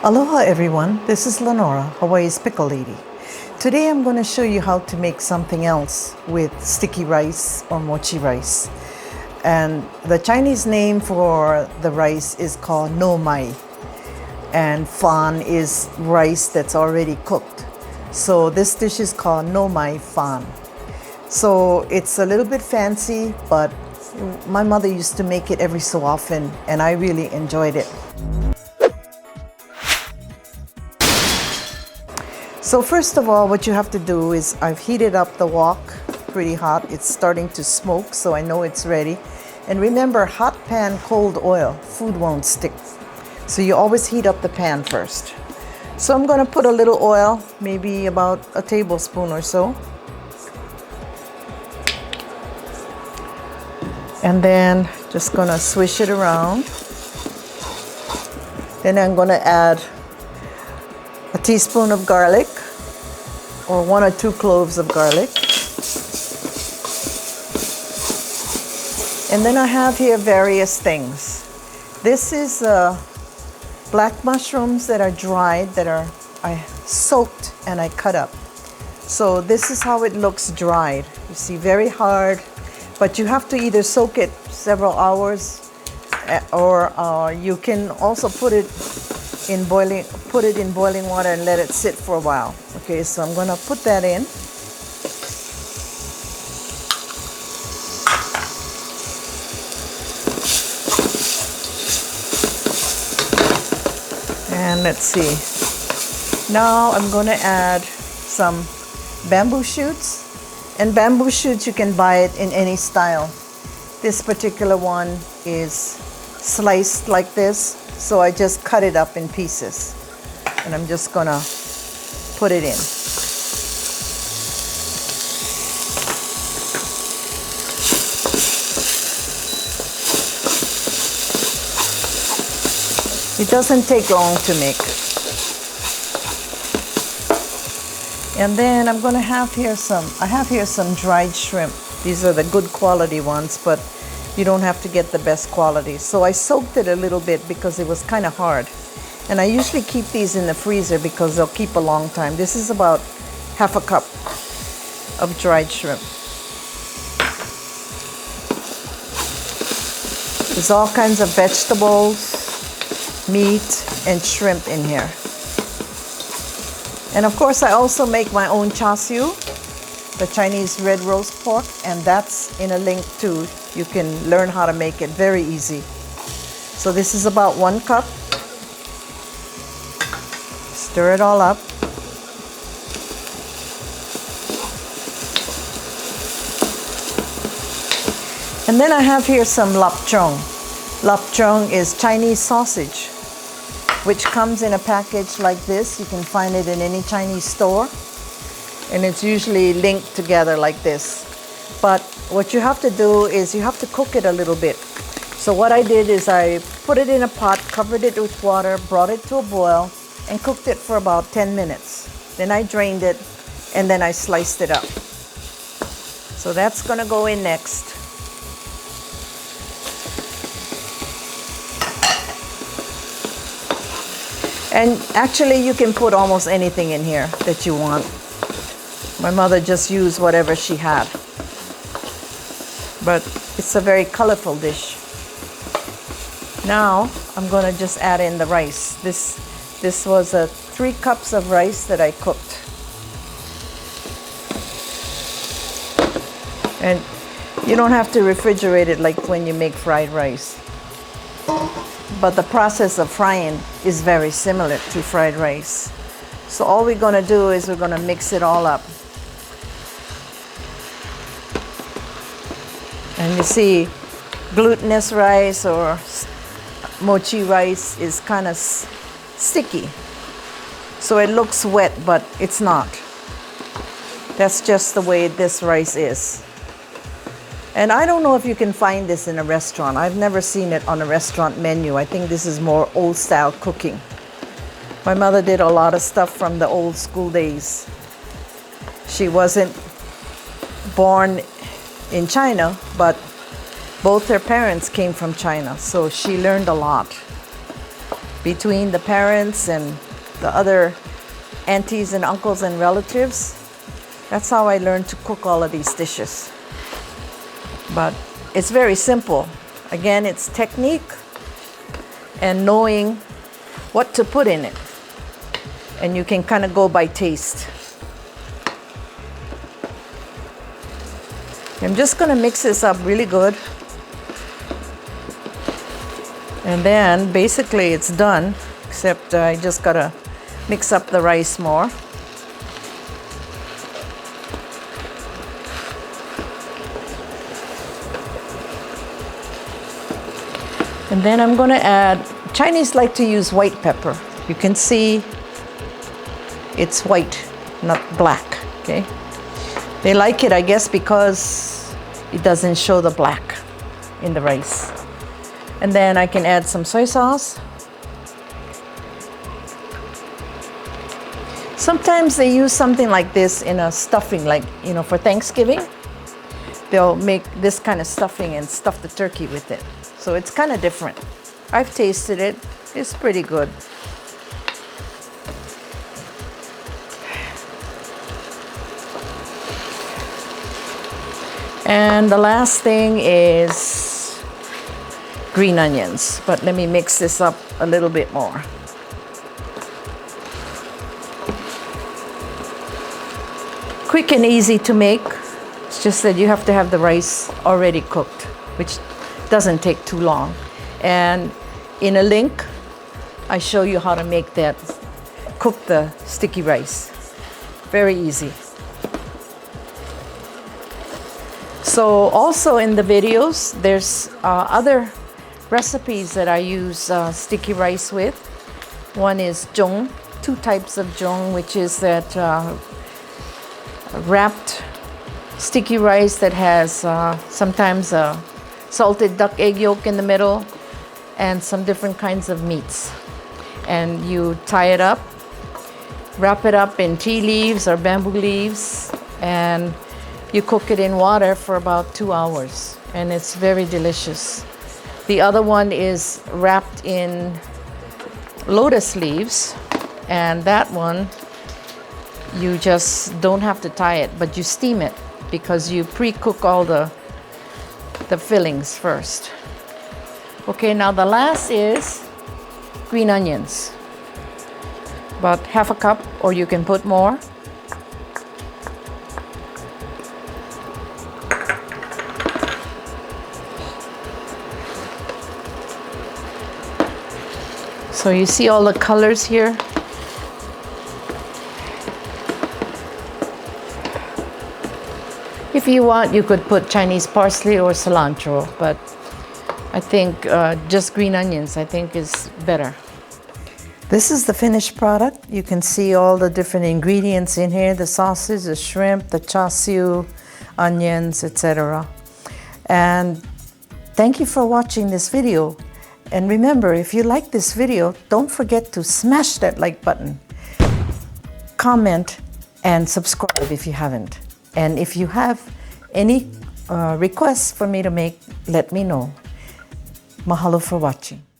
Aloha everyone, this is Lenora, Hawaii's Pickle Lady. Today I'm going to show you how to make something else with sticky rice or mochi rice. And the Chinese name for the rice is called no mai. And Fahn is rice that's already cooked. So this dish is called no mai Fahn. So it's a little bit fancy, but my mother used to make it every so often and I really enjoyed it. So first of all, what you have to do is I've heated up the wok pretty hot. It's starting to smoke, so I know it's ready. And remember, hot pan, cold oil, food won't stick. So you always heat up the pan first. So I'm gonna put a little oil, maybe about a tablespoon or so. And then just gonna swish it around. Then I'm gonna add a teaspoon of garlic, or 1 or 2 cloves of garlic. And then I have here various things. This is black mushrooms that are dried, I soaked and I cut up. So this is how it looks dried. You see, very hard, but you have to either soak it several hours or you can also put it in boiling water and let it sit for a while. Okay, so I'm gonna put that in. And let's see. Now I'm gonna add some bamboo shoots. And bamboo shoots, you can buy it in any style. This particular one is sliced like this. So I just cut it up in pieces and I'm just gonna put it in. It doesn't take long to make. And then I'm gonna have here I have here some dried shrimp. These are the good quality ones, but you don't have to get the best quality. So I soaked it a little bit because it was kind of hard. And I usually keep these in the freezer because they'll keep a long time. This is about half a cup of dried shrimp. There's all kinds of vegetables, meat, and shrimp in here. And of course, I also make my own char siu, the Chinese red roast pork, and that's in a link too. You can learn how to make it very easy. So this is about 1 cup. Stir it all up. And then I have here some cheong. Cheong is Chinese sausage, which comes in a package like this. You can find it in any Chinese store. And it's usually linked together like this. But what you have to do is you have to cook it a little bit. So what I did is I put it in a pot, covered it with water, brought it to a boil, and cooked it for about 10 minutes. Then I drained it, and then I sliced it up. So that's gonna go in next. And actually you can put almost anything in here that you want. My mother just used whatever she had. But it's a very colorful dish. Now I'm gonna just add in the rice. This was 3 cups of rice that I cooked. And you don't have to refrigerate it like when you make fried rice. But the process of frying is very similar to fried rice. So all we're gonna do is we're gonna mix it all up. And you see, glutinous rice or mochi rice is kind of sticky. So it looks wet, but it's not. That's just the way this rice is. And I don't know if you can find this in a restaurant. I've never seen it on a restaurant menu. I think this is more old style cooking. My mother did a lot of stuff from the old school days. She wasn't born in China, but both her parents came from China, so she learned a lot. between the parents and the other aunties and uncles and relatives. That's how I learned to cook all of these dishes. But it's very simple. Again, it's technique and knowing what to put in it. And you can kind of go by taste. I'm just going to mix this up really good. And then basically it's done, except I just got to mix up the rice more. And then I'm going to add, Chinese like to use white pepper. You can see it's white, not black, okay? They like it, I guess, because it doesn't show the black in the rice. And then I can add some soy sauce. Sometimes they use something like this in a stuffing, like, you know, for Thanksgiving. They'll make this kind of stuffing and stuff the turkey with it. So it's kind of different. I've tasted it. It's pretty good. And the last thing is green onions. But let me mix this up a little bit more. Quick and easy to make. It's just that you have to have the rice already cooked, which doesn't take too long. And in a link, I show you how to make that, cook the sticky rice. Very easy. So also in the videos, there's other recipes that I use sticky rice with. One is cheong, 2 types of cheong, which is that wrapped sticky rice that has sometimes a salted duck egg yolk in the middle and some different kinds of meats. And you tie it up, wrap it up in tea leaves or bamboo leaves, and you cook it in water for about 2 hours, and it's very delicious. The other one is wrapped in lotus leaves, and that one you just don't have to tie it, but you steam it because you pre-cook all the fillings first. Okay, now the last is green onions. About half a cup, or you can put more. So you see all the colors here? If you want, you could put Chinese parsley or cilantro, but I think just green onions, I think, is better. This is the finished product. You can see all the different ingredients in here, the sausage, the shrimp, the char siu, onions, etc. And thank you for watching this video. And remember, if you like this video, don't forget to smash that like button, comment, and subscribe if you haven't. And if you have any requests for me to make, let me know. Mahalo for watching.